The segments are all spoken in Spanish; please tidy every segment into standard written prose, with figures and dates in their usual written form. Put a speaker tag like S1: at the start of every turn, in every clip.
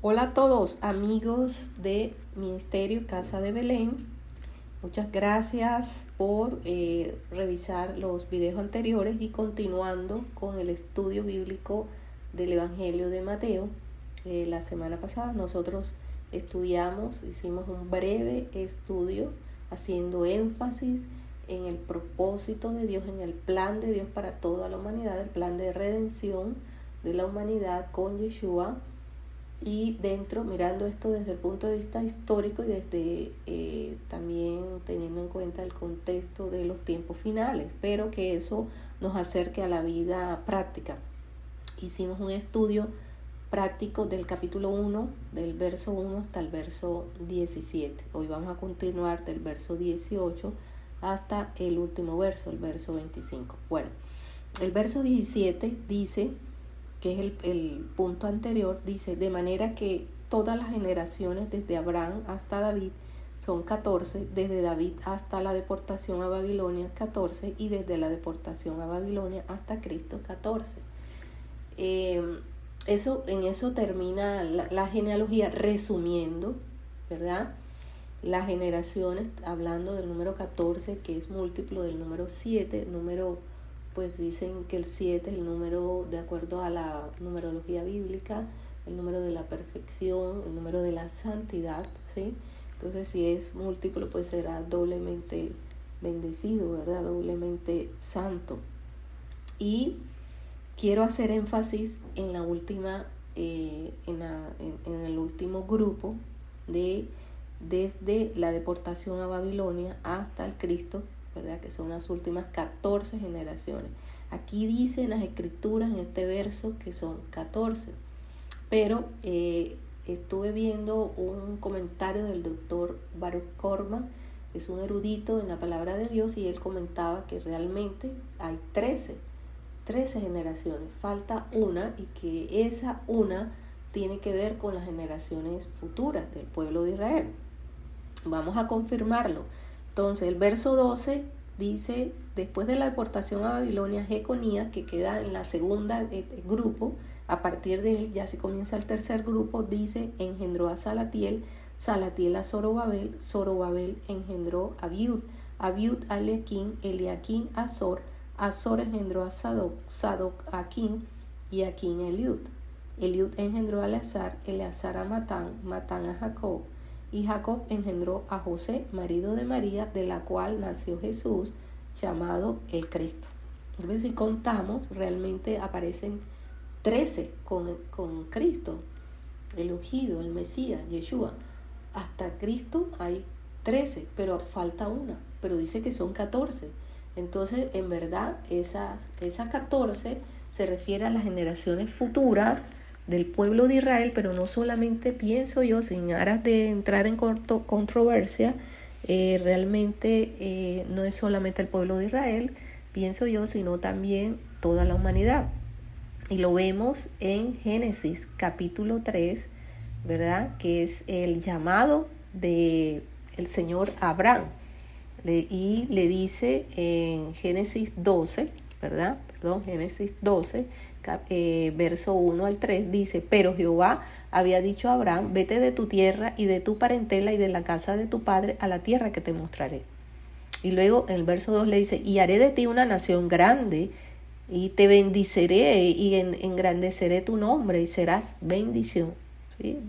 S1: Hola a todos amigos de Ministerio Casa de Belén. Muchas gracias por revisar los videos anteriores y continuando con el estudio bíblico del Evangelio de Mateo. La semana pasada nosotros hicimos un breve estudio haciendo énfasis en el propósito de Dios, en el plan de Dios para toda la humanidad, el plan de redención de la humanidad con Yeshua. Y mirando esto desde el punto de vista histórico y desde también teniendo en cuenta el contexto de los tiempos finales, pero que eso nos acerque a la vida práctica. Hicimos un estudio práctico del capítulo 1, del verso 1 hasta el verso 17. Hoy vamos a continuar del verso 18 hasta el último verso, el verso 25. Bueno, el verso 17 dice, que es el punto anterior, dice: de manera que todas las generaciones desde Abraham hasta David son 14, desde David hasta la deportación a Babilonia 14 y desde la deportación a Babilonia hasta Cristo 14. En eso termina la genealogía, resumiendo, ¿verdad? Las generaciones, hablando del número 14, que es múltiplo del número 7, pues dicen que el 7 es el número, de acuerdo a la numerología bíblica, el número de la perfección, el número de la santidad, ¿sí? Entonces, si es múltiplo, pues será doblemente bendecido, ¿verdad? Doblemente santo. Y quiero hacer énfasis en la última, en el último grupo desde la deportación a Babilonia hasta el Cristo, ¿verdad? Que son las últimas 14 generaciones. Aquí dicen las escrituras en este verso que son 14, pero estuve viendo un comentario del doctor Baruch Korman, que es un erudito en la palabra de Dios, y él comentaba que realmente hay 13 generaciones, falta una, y que esa una tiene que ver con las generaciones futuras del pueblo de Israel. Vamos a confirmarlo. Entonces, el verso 12 dice: después de la deportación a Babilonia, Jeconías, que queda en la segunda grupo, a partir de él ya se comienza el tercer grupo, dice: engendró a Salatiel, Salatiel a Zorobabel, Zorobabel engendró a Abiud, Abiud a Eliaquín, Eliaquín a Azor, Azor engendró a Sadoc, Sadoc a Aquín y Aquín a Eliud, Eliud engendró a Eleazar, Eleazar a Matán, Matán a Jacob, y Jacob engendró a José, marido de María, de la cual nació Jesús, llamado el Cristo. Entonces, si contamos, realmente aparecen 13 con Cristo, el ungido, el Mesías, Yeshua. Hasta Cristo hay 13, pero falta una, pero dice que son 14. Entonces, en verdad, esas 14 se refiere a las generaciones futuras del pueblo de Israel, pero no solamente, pienso yo, sin aras de entrar en controversia, realmente no es solamente el pueblo de Israel, pienso yo, sino también toda la humanidad. Y lo vemos en Génesis capítulo 3, ¿verdad? Que es el llamado de el Señor a Abraham. Y le dice en Génesis 12, ¿verdad? Génesis 12, verso 1 al 3, dice: pero Jehová había dicho a Abraham: vete de tu tierra y de tu parentela y de la casa de tu padre a la tierra que te mostraré. Y luego en el verso 2 le dice: y haré de ti una nación grande, y te bendiciré y engrandeceré tu nombre, y serás bendición. ¿Sí?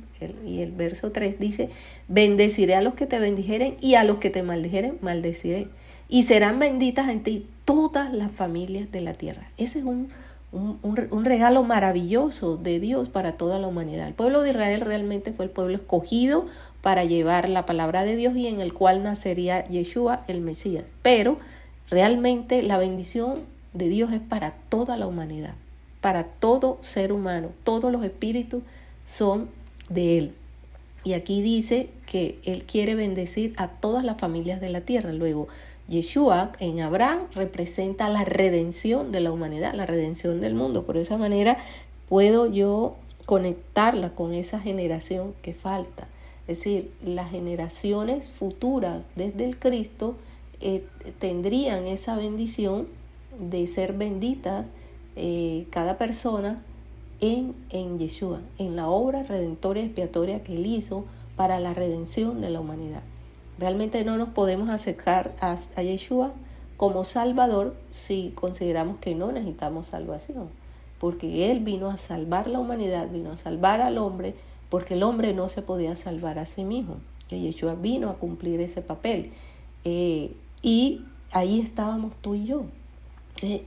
S1: Y el verso 3 dice: bendeciré a los que te bendijeren, y a los que te maldijeren, maldeciré. Y serán benditas en ti todas las familias de la tierra. Ese es un regalo maravilloso de Dios para toda la humanidad. El pueblo de Israel realmente fue el pueblo escogido para llevar la palabra de Dios y en el cual nacería Yeshua, el Mesías. Pero realmente la bendición de Dios es para toda la humanidad, para todo ser humano. Todos los espíritus son de Él. Y aquí dice que Él quiere bendecir a todas las familias de la tierra. Luego, Yeshua en Abraham representa la redención de la humanidad, la redención del mundo. Por esa manera puedo yo conectarla con esa generación que falta. Es decir, las generaciones futuras desde el Cristo tendrían esa bendición de ser benditas cada persona en Yeshua, en la obra redentora y expiatoria que Él hizo para la redención de la humanidad. Realmente no nos podemos acercar a Yeshua como Salvador si consideramos que no necesitamos salvación, porque Él vino a salvar la humanidad, vino a salvar al hombre, porque el hombre no se podía salvar a sí mismo. Que Yeshua vino a cumplir ese papel. Y ahí estábamos tú y yo.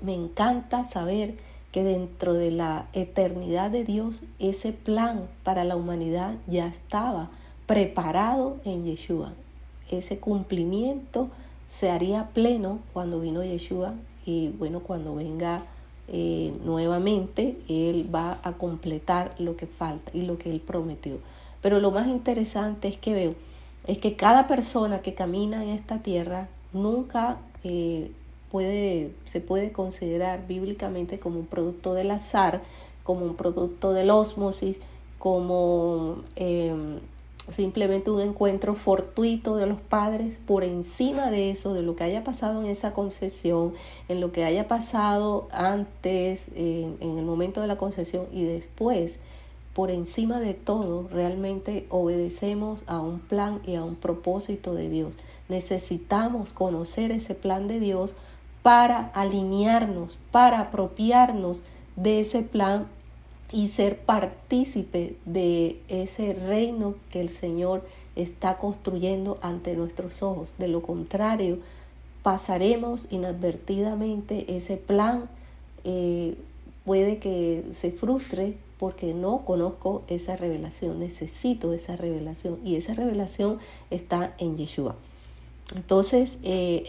S1: Me encanta saber que dentro de la eternidad de Dios, ese plan para la humanidad ya estaba preparado en Yeshua. Ese cumplimiento se haría pleno cuando vino Yeshua, y bueno, cuando venga nuevamente, Él va a completar lo que falta y lo que Él prometió. Pero lo más interesante es que veo, es que cada persona que camina en esta tierra nunca se puede considerar bíblicamente como un producto del azar, como un producto del ósmosis, como simplemente un encuentro fortuito de los padres. Por encima de eso, de lo que haya pasado en esa concepción, en lo que haya pasado antes, en el momento de la concepción y después, por encima de todo, realmente obedecemos a un plan y a un propósito de Dios. Necesitamos conocer ese plan de Dios para alinearnos, para apropiarnos de ese plan y ser partícipe de ese reino que el Señor está construyendo ante nuestros ojos. De lo contrario, pasaremos inadvertidamente ese plan. Puede que se frustre porque no conozco esa revelación. Necesito esa revelación, y esa revelación está en Yeshua. Entonces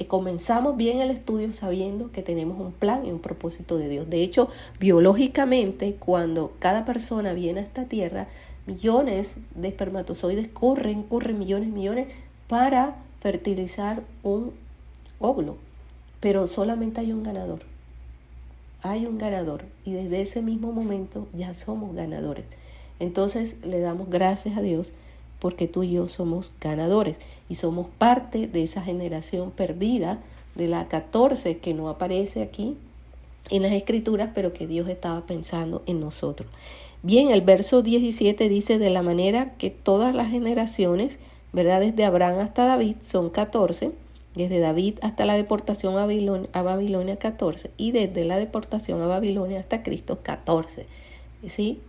S1: comenzamos bien el estudio sabiendo que tenemos un plan y un propósito de Dios. De hecho, biológicamente, cuando cada persona viene a esta tierra, millones de espermatozoides corren millones para fertilizar un óvulo. Pero solamente hay un ganador. Hay un ganador, y desde ese mismo momento ya somos ganadores. Entonces le damos gracias a Dios porque tú y yo somos ganadores y somos parte de esa generación perdida de la 14 que no aparece aquí en las escrituras, pero que Dios estaba pensando en nosotros. Bien, el verso 17 dice: de la manera que todas las generaciones, ¿verdad? Desde Abraham hasta David son 14, desde David hasta la deportación a Babilonia 14, y desde la deportación a Babilonia hasta Cristo 14. ¿Sí?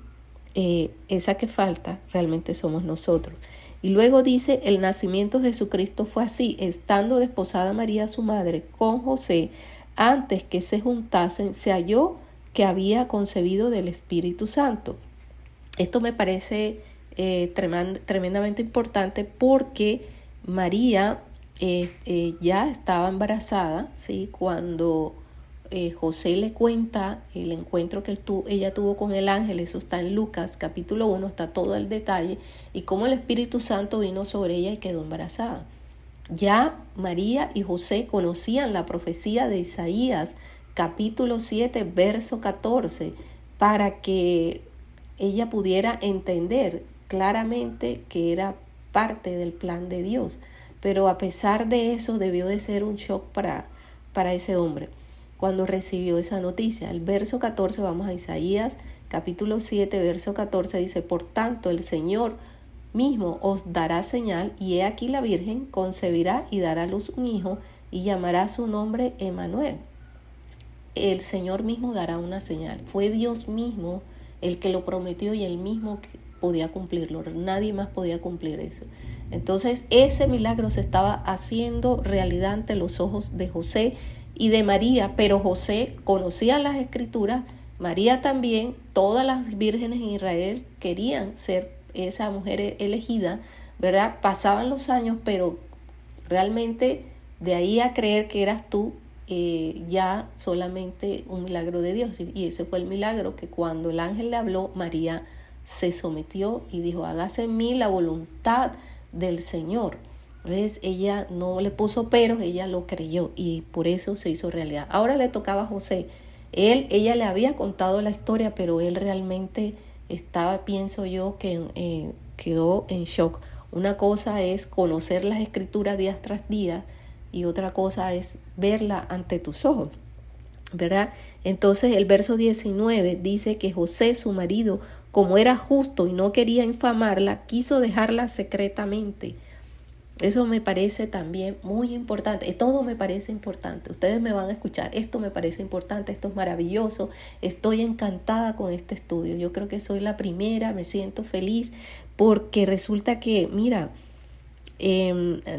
S1: Esa que falta realmente somos nosotros. Y luego dice: el nacimiento de Jesucristo fue así: estando desposada María su madre con José, antes que se juntasen, se halló que había concebido del Espíritu Santo. Esto me parece tremendamente importante, porque María ya estaba embarazada, ¿sí? Cuando José le cuenta el encuentro que ella tuvo con el ángel. Eso está en Lucas capítulo 1, está todo el detalle, y cómo el Espíritu Santo vino sobre ella y quedó embarazada. Ya María y José conocían la profecía de Isaías capítulo 7, verso 14, para que ella pudiera entender claramente que era parte del plan de Dios. Pero a pesar de eso, debió de ser un shock para ese hombre cuando recibió esa noticia. El verso 14, vamos a Isaías capítulo 7, verso 14, dice: por tanto, el Señor mismo os dará señal, y he aquí la Virgen concebirá y dará a luz un hijo, y llamará su nombre Emmanuel. El Señor mismo dará una señal. Fue Dios mismo el que lo prometió, y él mismo podía cumplirlo. Nadie más podía cumplir eso. Entonces, ese milagro se estaba haciendo realidad ante los ojos de José y de María, pero José conocía las escrituras, María también. Todas las vírgenes en Israel querían ser esa mujer elegida, ¿verdad? Pasaban los años, pero realmente de ahí a creer que eras tú, ya solamente un milagro de Dios. Y ese fue el milagro, que cuando el ángel le habló, María se sometió y dijo: hágase en mí la voluntad del Señor. ¿Ves? Ella no le puso peros, ella lo creyó, y por eso se hizo realidad. Ahora le tocaba a José. Ella le había contado la historia, pero él realmente estaba, pienso yo, que quedó en shock. Una cosa es conocer las escrituras día tras día, y otra cosa es verla ante tus ojos. ¿verdad? Entonces el verso 19 dice que José, su marido, como era justo y no quería infamarla, quiso dejarla secretamente. Eso me parece también muy importante. Todo me parece importante. Ustedes me van a escuchar. Esto me parece importante. Esto es maravilloso. Estoy encantada con este estudio. Yo creo que soy la primera. Me siento feliz porque resulta que, mira,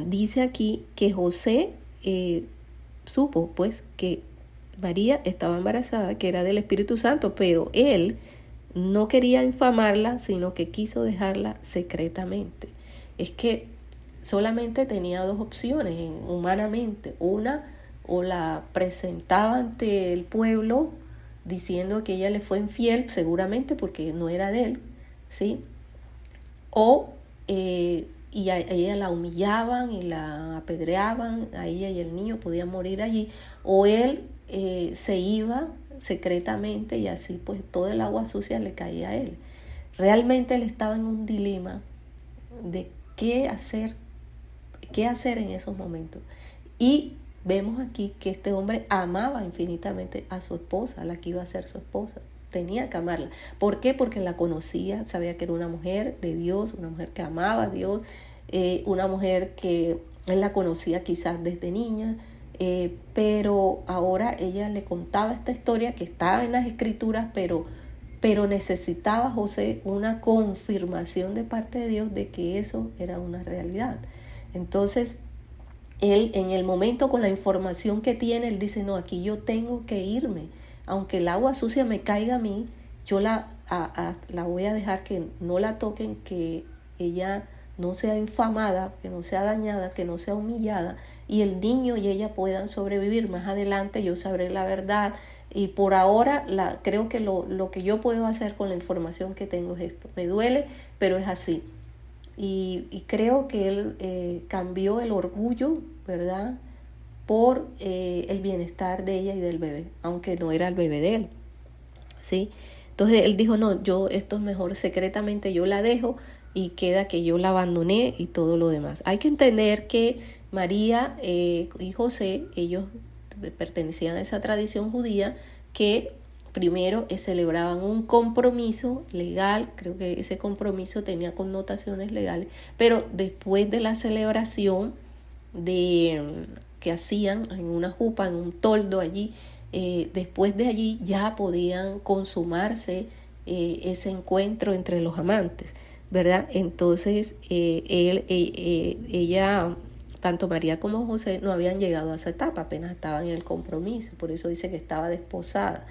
S1: dice aquí que José supo pues que María estaba embarazada, que era del Espíritu Santo, pero él no quería infamarla, sino que quiso dejarla secretamente. Es que solamente tenía dos opciones humanamente. Una, o la presentaba ante el pueblo diciendo que ella le fue infiel, seguramente porque no era de él, ¿sí? O y a ella la humillaban y la apedreaban, a ella y el niño podían morir allí, o él se iba secretamente y así pues todo el agua sucia le caía a él. Realmente él estaba en un dilema de qué hacer en esos momentos. Y vemos aquí que este hombre amaba infinitamente a su esposa, la que iba a ser su esposa. Tenía que amarla. ¿Por qué? Porque la conocía, sabía que era una mujer de Dios, una mujer que amaba a Dios, una mujer que él la conocía quizás desde niña, pero ahora ella le contaba esta historia que estaba en las escrituras, pero necesitaba José una confirmación de parte de Dios de que eso era una realidad. Entonces, él en el momento con la información que tiene, él dice, no, aquí yo tengo que irme. Aunque el agua sucia me caiga a mí, yo la voy a dejar que no la toquen, que ella no sea infamada, que no sea dañada, que no sea humillada, y el niño y ella puedan sobrevivir. Más adelante yo sabré la verdad, y por ahora creo que lo que yo puedo hacer con la información que tengo es esto. Me duele, pero es así. Y creo que él cambió el orgullo, ¿verdad?, por el bienestar de ella y del bebé, aunque no era el bebé de él, ¿sí? Entonces él dijo, no, esto es mejor secretamente, yo la dejo y queda que yo la abandoné y todo lo demás. Hay que entender que María y José, ellos pertenecían a esa tradición judía que primero celebraban un compromiso legal. Creo que ese compromiso tenía connotaciones legales, pero después de la celebración que hacían en una jupa, en un toldo allí, después de allí ya podían consumarse ese encuentro entre los amantes, ¿verdad? Entonces ella, tanto María como José, no habían llegado a esa etapa, apenas estaban en el compromiso, por eso dice que estaba desposada,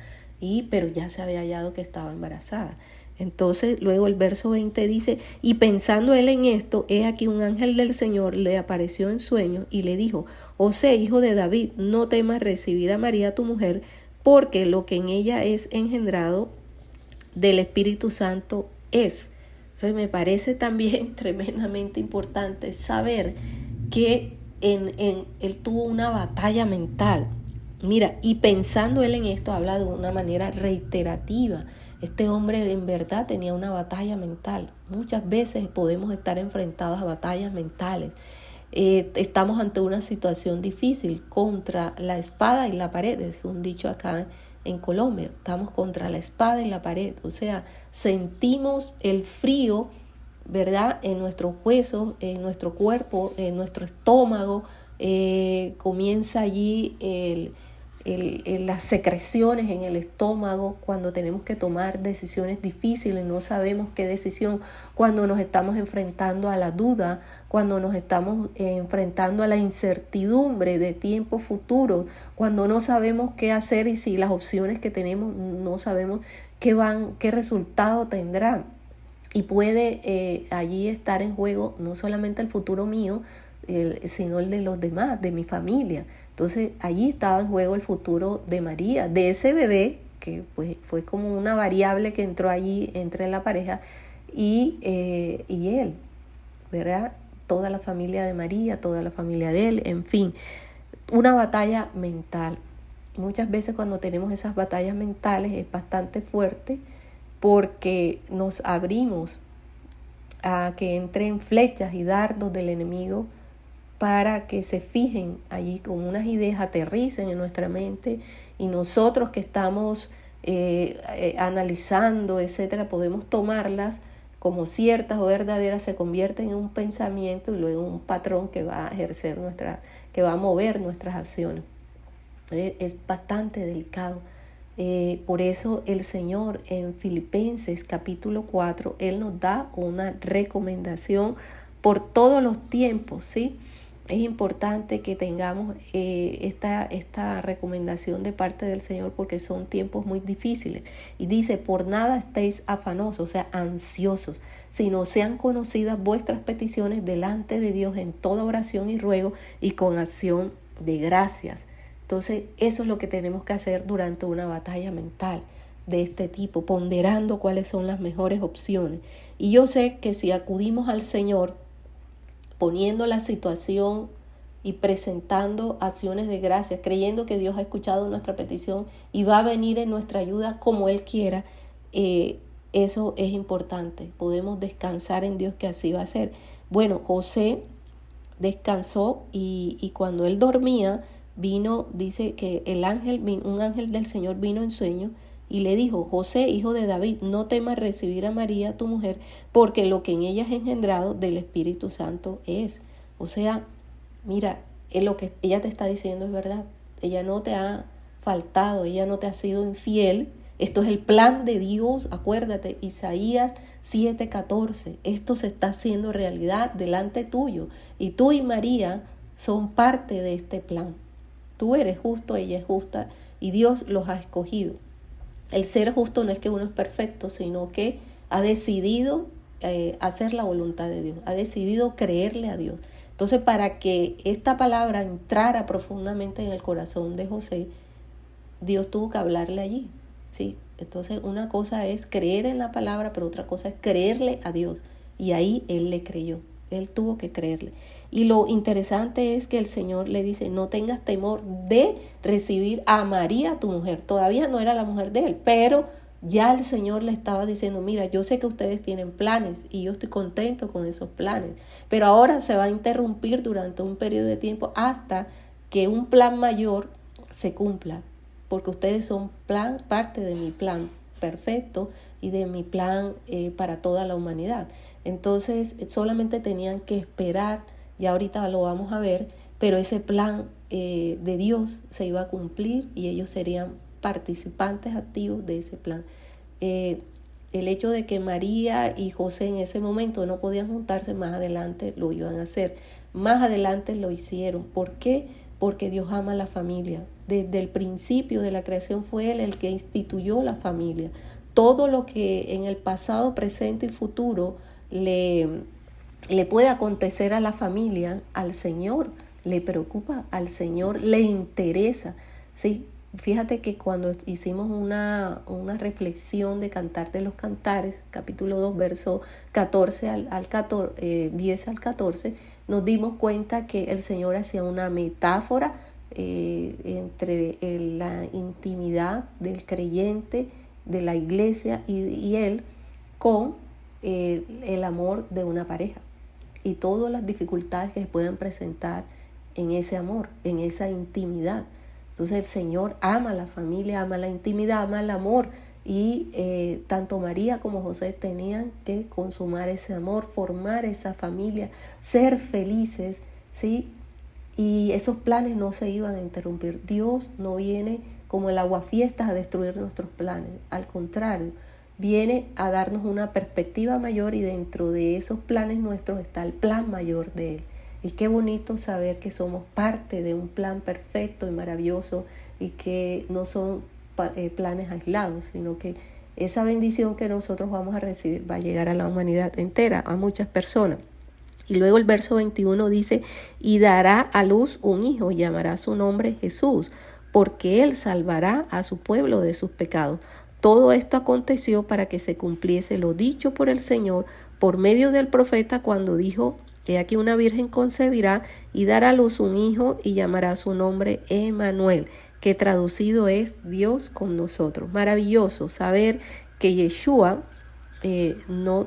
S1: pero ya se había hallado que estaba embarazada. Entonces luego el verso 20 dice, y pensando él en esto, he aquí un ángel del Señor le apareció en sueños y le dijo, José, hijo de David, no temas recibir a María tu mujer, porque lo que en ella es engendrado del Espíritu Santo es. Entonces me parece también tremendamente importante saber que él tuvo una batalla mental. Mira, y pensando él en esto, habla de una manera reiterativa. Este hombre en verdad tenía una batalla mental. Muchas veces podemos estar enfrentados a batallas mentales. Estamos ante una situación difícil, contra la espada y la pared, es un dicho acá en Colombia. Estamos contra la espada y la pared, o sea, sentimos el frío, ¿verdad?, en nuestros huesos, en nuestro cuerpo, en nuestro estómago. Comienza allí las secreciones en el estómago cuando tenemos que tomar decisiones difíciles, no sabemos qué decisión, cuando nos estamos enfrentando a la duda, cuando nos estamos enfrentando a la incertidumbre de tiempos futuros, cuando no sabemos qué hacer y si las opciones que tenemos no sabemos qué resultado tendrá. Y puede allí estar en juego no solamente el futuro mío, sino el de los demás, de mi familia. Entonces allí estaba en juego el futuro de María, de ese bebé que pues fue como una variable que entró allí entre la pareja y él, ¿verdad? Toda la familia de María, toda la familia de él, en fin, una batalla mental. Muchas veces cuando tenemos esas batallas mentales es bastante fuerte porque nos abrimos a que entren flechas y dardos del enemigo para que se fijen allí con unas ideas, aterricen en nuestra mente, y nosotros que estamos analizando, etcétera, podemos tomarlas como ciertas o verdaderas, se convierten en un pensamiento y luego en un patrón que va a ejercer que va a mover nuestras acciones. Es bastante delicado. Por eso el Señor en Filipenses capítulo 4, Él nos da una recomendación por todos los tiempos, ¿sí? Es importante que tengamos esta recomendación de parte del Señor porque son tiempos muy difíciles. Y dice, por nada estéis afanosos, o sea, ansiosos, sino sean conocidas vuestras peticiones delante de Dios en toda oración y ruego y con acción de gracias. Entonces, eso es lo que tenemos que hacer durante una batalla mental de este tipo, ponderando cuáles son las mejores opciones. Y yo sé que si acudimos al Señor, poniendo la situación y presentando acciones de gracia, creyendo que Dios ha escuchado nuestra petición y va a venir en nuestra ayuda como Él quiera, eso es importante. Podemos descansar en Dios que así va a ser. Bueno, José descansó y cuando él dormía, dice que un ángel del Señor vino en sueño y le dijo, José, hijo de David, no temas recibir a María, tu mujer, porque lo que en ella es engendrado del Espíritu Santo es. O sea, mira, lo que ella te está diciendo es verdad. Ella no te ha faltado, ella no te ha sido infiel. Esto es el plan de Dios, acuérdate, Isaías 7:14. Esto se está haciendo realidad delante tuyo. Y tú y María son parte de este plan. Tú eres justo, ella es justa y Dios los ha escogido. El ser justo no es que uno es perfecto, sino que ha decidido hacer la voluntad de Dios, ha decidido creerle a Dios. Entonces, para que esta palabra entrara profundamente en el corazón de José, Dios tuvo que hablarle allí, ¿sí? Entonces, una cosa es creer en la palabra, pero otra cosa es creerle a Dios. Y ahí él le creyó, él tuvo que creerle. Y lo interesante es que el Señor le dice, no tengas temor de recibir a María, tu mujer. Todavía no era la mujer de él, pero ya el Señor le estaba diciendo, mira, yo sé que ustedes tienen planes y yo estoy contento con esos planes, pero ahora se va a interrumpir durante un periodo de tiempo hasta que un plan mayor se cumpla, porque ustedes son parte de mi plan perfecto y de mi plan para toda la humanidad. Entonces solamente tenían que esperar, ya ahorita lo vamos a ver, pero ese plan de Dios se iba a cumplir y ellos serían participantes activos de ese plan. El hecho de que María y José en ese momento no podían juntarse, más adelante lo iban a hacer. Más adelante lo hicieron. ¿Por qué? Porque Dios ama a la familia. Desde el principio de la creación fue Él el que instituyó la familia. Todo lo que en el pasado, presente y futuro le puede acontecer a la familia, al Señor le preocupa, al Señor le interesa, ¿sí? Fíjate que cuando hicimos una reflexión de Cantar de los Cantares, capítulo 2, verso 10 al 14, nos dimos cuenta que el Señor hacía una metáfora entre la intimidad del creyente, de la iglesia y Él con el amor de una pareja y todas las dificultades que se pueden presentar en ese amor, en esa intimidad. Entonces el Señor ama a la familia, ama la intimidad, ama el amor y tanto María como José tenían que consumar ese amor, formar esa familia, ser felices, ¿sí? Y esos planes no se iban a interrumpir. Dios no viene como el aguafiestas a destruir nuestros planes, al contrario, viene a darnos una perspectiva mayor y dentro de esos planes nuestros está el plan mayor de Él. Y qué bonito saber que somos parte de un plan perfecto y maravilloso y que no son planes aislados, sino que esa bendición que nosotros vamos a recibir va a llegar a la humanidad entera, a muchas personas. Y luego el verso 21 dice, y dará a luz un hijo y llamará su nombre Jesús, porque él salvará a su pueblo de sus pecados. Todo esto aconteció para que se cumpliese lo dicho por el Señor por medio del profeta cuando dijo, he aquí una virgen concebirá y dará a luz un hijo y llamará su nombre Emmanuel, que traducido es Dios con nosotros. Maravilloso saber que Yeshua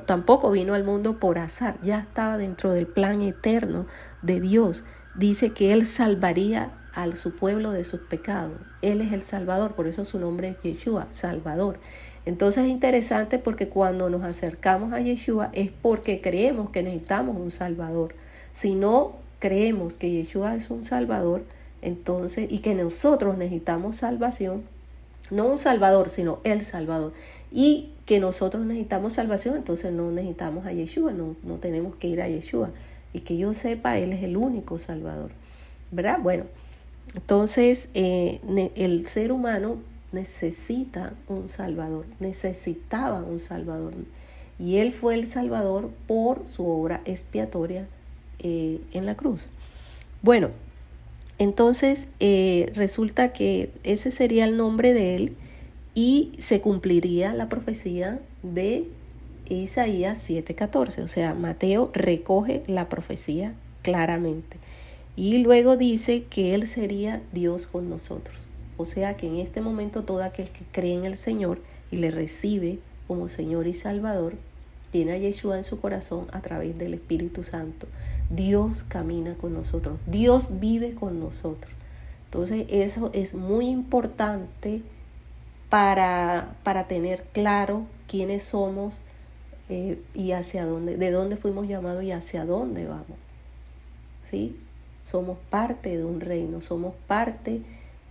S1: tampoco vino al mundo por azar, ya estaba dentro del plan eterno de Dios. dice que Él salvaría a su pueblo de sus pecados. Él es el Salvador, por eso su nombre es Yeshua, Salvador. Entonces es interesante porque cuando nos acercamos a Yeshua es porque creemos que necesitamos un Salvador. Si no creemos que Yeshua es un Salvador, entonces, y que nosotros necesitamos salvación, no un Salvador, sino el Salvador, y que nosotros necesitamos salvación, entonces no necesitamos a Yeshua, no tenemos que ir a Yeshua. Y que yo sepa, Él es el único Salvador, ¿verdad? Bueno, entonces el ser humano necesita un Salvador, necesitaba un Salvador. Y Él fue el Salvador por su obra expiatoria en la cruz. Bueno, entonces resulta que ese sería el nombre de Él y se cumpliría la profecía de Isaías 7:14. O sea, Mateo recoge la profecía claramente. Y luego dice que Él sería Dios con nosotros. O sea que en este momento todo aquel que cree en el Señor y le recibe como Señor y Salvador, tiene a Yeshua en su corazón a través del Espíritu Santo. Dios camina con nosotros. Dios vive con nosotros. Entonces eso es muy importante para tener claro quiénes somos y hacia dónde, de dónde fuimos llamados y hacia dónde vamos. ¿Sí? Somos parte de un reino, somos parte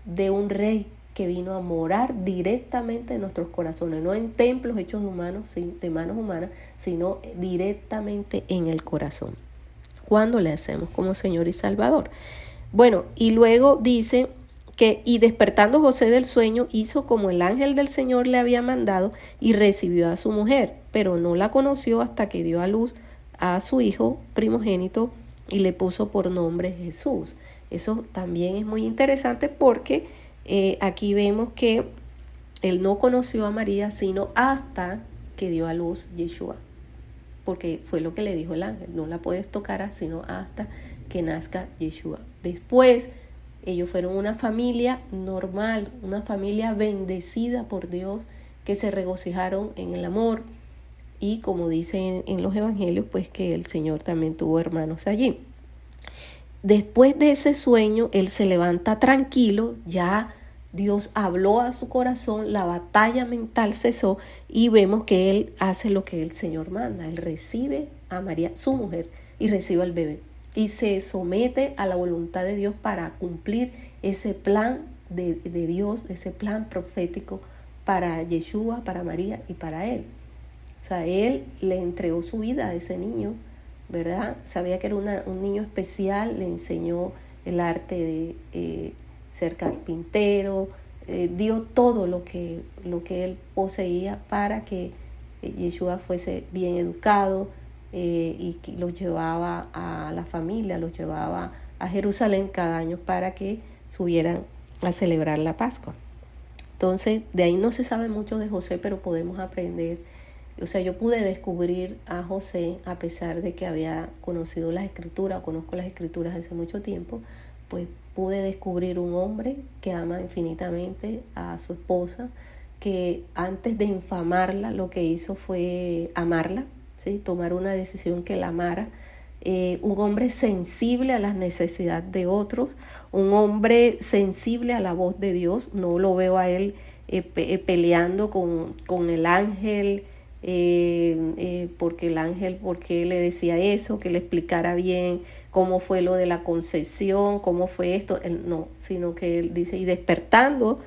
S1: de un rey que vino a morar directamente en nuestros corazones, no en templos hechos de manos humanas, sino directamente en el corazón, cuando le hacemos como Señor y Salvador. Bueno, y luego dice que, y despertando José del sueño, hizo como el ángel del Señor le había mandado y recibió a su mujer, pero no la conoció hasta que dio a luz a su hijo primogénito y le puso por nombre Jesús. Eso también es muy interesante porque aquí vemos que él no conoció a María sino hasta que dio a luz Yeshua, porque fue lo que le dijo el ángel: no la puedes tocar sino hasta que nazca Yeshua. Después ellos fueron una familia normal, una familia bendecida por Dios, que se regocijaron en el amor, y como dicen en los evangelios, pues que el Señor también tuvo hermanos allí. Después de ese sueño, él se levanta tranquilo, ya Dios habló a su corazón, la batalla mental cesó y vemos que él hace lo que el Señor manda. Él recibe a María, su mujer, y recibe al bebé y se somete a la voluntad de Dios para cumplir ese plan de Dios, ese plan profético para Yeshua, para María y para él. O sea, él le entregó su vida a ese niño, ¿verdad? Sabía que era un niño especial, le enseñó el arte de ser carpintero, dio todo lo que él poseía para que Yeshua fuese bien educado, y los llevaba a la familia, los llevaba a Jerusalén cada año para que subieran a celebrar la Pascua. Entonces, de ahí no se sabe mucho de José, pero podemos aprender. O sea, yo pude descubrir a José, a pesar de que había conocido las escrituras, conozco las escrituras hace mucho tiempo, pues pude descubrir un hombre que ama infinitamente a su esposa, que antes de infamarla lo que hizo fue amarla, ¿sí? Tomar una decisión que la amara. Un hombre sensible a las necesidades de otros, un hombre sensible a la voz de Dios. No lo veo a él peleando con el ángel, porque el ángel, porque le decía eso, que le explicara bien cómo fue lo de la concepción, cómo fue esto. Él no, sino que él dice, y despertando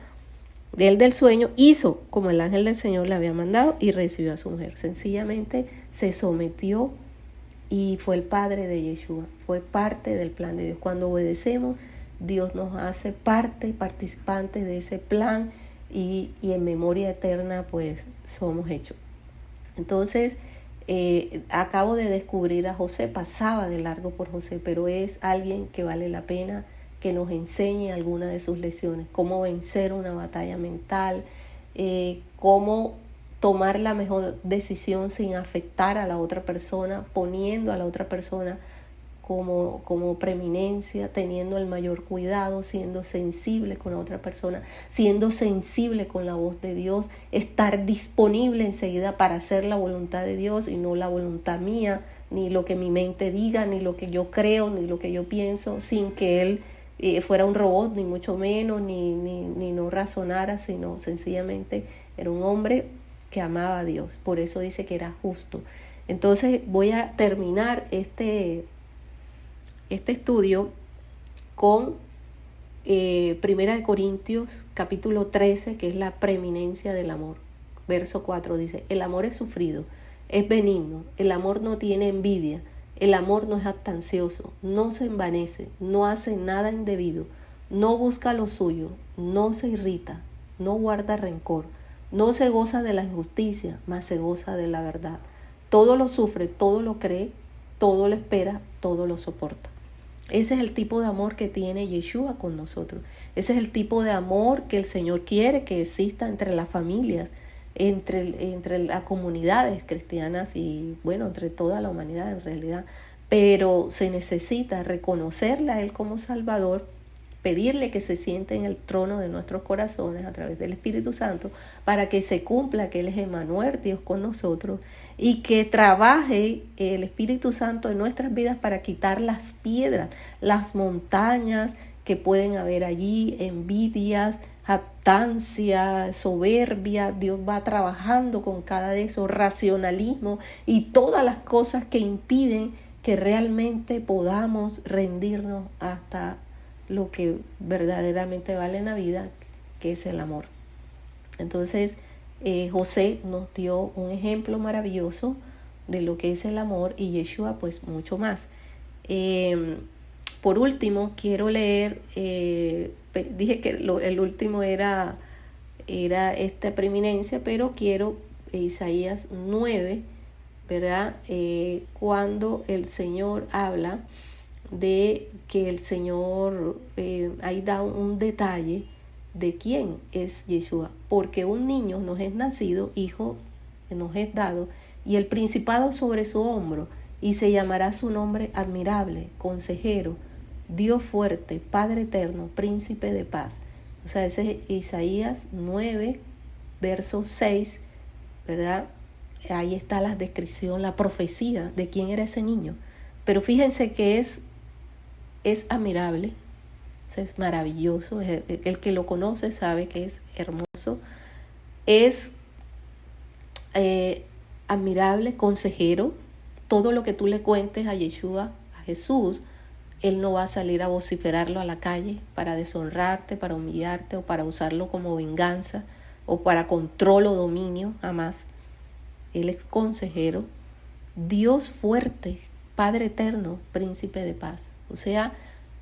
S1: de él del sueño, hizo como el ángel del Señor le había mandado y recibió a su mujer. Sencillamente se sometió y fue el padre de Yeshua, fue parte del plan de Dios. Cuando obedecemos, Dios nos hace participantes de ese plan, y en memoria eterna pues somos hechos. Entonces, acabo de descubrir a José, pasaba de largo por José, pero es alguien que vale la pena que nos enseñe alguna de sus lecciones, cómo vencer una batalla mental, cómo tomar la mejor decisión sin afectar a la otra persona, poniendo a la otra persona como preeminencia, teniendo el mayor cuidado, siendo sensible con la otra persona, siendo sensible con la voz de Dios, estar disponible enseguida para hacer la voluntad de Dios y no la voluntad mía, ni lo que mi mente diga, ni lo que yo creo, ni lo que yo pienso, sin que Él fuera un robot, ni mucho menos, ni no razonara, sino sencillamente era un hombre que amaba a Dios. Por eso dice que era justo. Entonces voy a terminar este estudio con Primera de Corintios capítulo 13, que es la preeminencia del amor. Verso 4 dice: el amor es sufrido, es benigno, el amor no tiene envidia, el amor no es jactancioso, no se envanece, no hace nada indebido, no busca lo suyo, no se irrita, no guarda rencor, no se goza de la injusticia, mas se goza de la verdad. Todo lo sufre, todo lo cree, todo lo espera, todo lo soporta. Ese es el tipo de amor que tiene Yeshua con nosotros. Ese es el tipo de amor que el Señor quiere que exista entre las familias, entre las comunidades cristianas y, bueno, entre toda la humanidad en realidad. Pero se necesita reconocerle a Él como Salvador, pedirle que se siente en el trono de nuestros corazones a través del Espíritu Santo para que se cumpla que Él es Emmanuel, Dios con nosotros, y que trabaje el Espíritu Santo en nuestras vidas para quitar las piedras, las montañas que pueden haber allí, envidias, jactancia, soberbia. Dios va trabajando con cada de esos, racionalismo y todas las cosas que impiden que realmente podamos rendirnos hasta lo que verdaderamente vale en la vida, que es el amor. Entonces, José nos dio un ejemplo maravilloso de lo que es el amor, y Yeshua pues mucho más. Por último, quiero leer, dije que el último era esta preeminencia, pero quiero Isaías 9, ¿verdad? Cuando el Señor habla de que el Señor ahí da un detalle de quién es Yeshua, porque un niño nos es nacido, hijo nos es dado, y el principado sobre su hombro, y se llamará su nombre admirable, consejero, Dios fuerte, Padre eterno, príncipe de paz. O sea, ese es Isaías 9, verso 6, ¿verdad? Ahí está la descripción, la profecía de quién era ese niño. Pero fíjense que es admirable, es maravilloso, el que lo conoce sabe que es hermoso, es admirable, consejero. Todo lo que tú le cuentes a Yeshua, a Jesús, Él no va a salir a vociferarlo a la calle para deshonrarte, para humillarte o para usarlo como venganza o para control o dominio, jamás. Él es consejero, Dios fuerte, Padre eterno, príncipe de paz. O sea,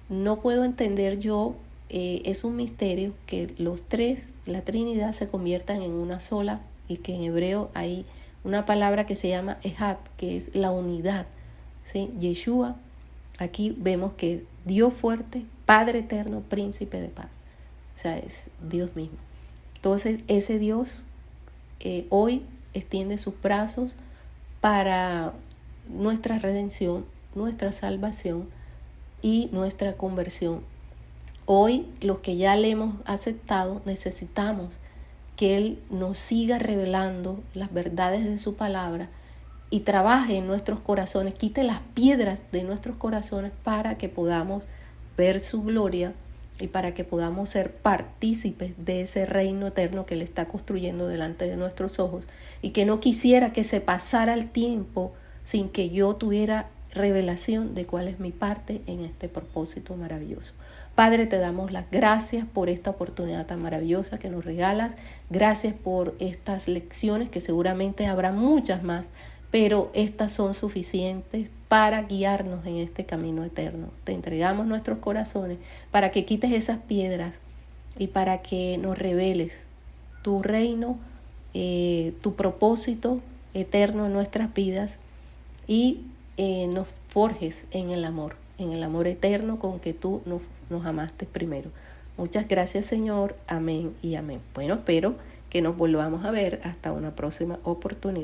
S1: no puedo entender yo, es un misterio que los tres, la Trinidad, se conviertan en una sola, y que en hebreo hay una palabra que se llama Ejad, que es la unidad, ¿sí? Yeshua, aquí vemos que Dios fuerte, Padre eterno, príncipe de paz. O sea, es Dios mismo. Entonces, ese Dios hoy extiende sus brazos para nuestra redención, nuestra salvación y nuestra conversión. Hoy, los que ya le hemos aceptado, necesitamos que Él nos siga revelando las verdades de su palabra y trabaje en nuestros corazones, quite las piedras de nuestros corazones para que podamos ver su gloria y para que podamos ser partícipes de ese reino eterno que Él está construyendo delante de nuestros ojos, y que no quisiera que se pasara el tiempo sin que yo tuviera revelación de cuál es mi parte en este propósito maravilloso. Padre, te damos las gracias por esta oportunidad tan maravillosa que nos regalas. Gracias por estas lecciones, que seguramente habrá muchas más, pero estas son suficientes para guiarnos en este camino eterno. Te entregamos nuestros corazones para que quites esas piedras y para que nos reveles tu reino, tu propósito eterno en nuestras vidas, y nos forjes en el amor eterno con que tú nos amaste primero. Muchas gracias, Señor. Amén y amén. Bueno, espero que nos volvamos a ver hasta una próxima oportunidad.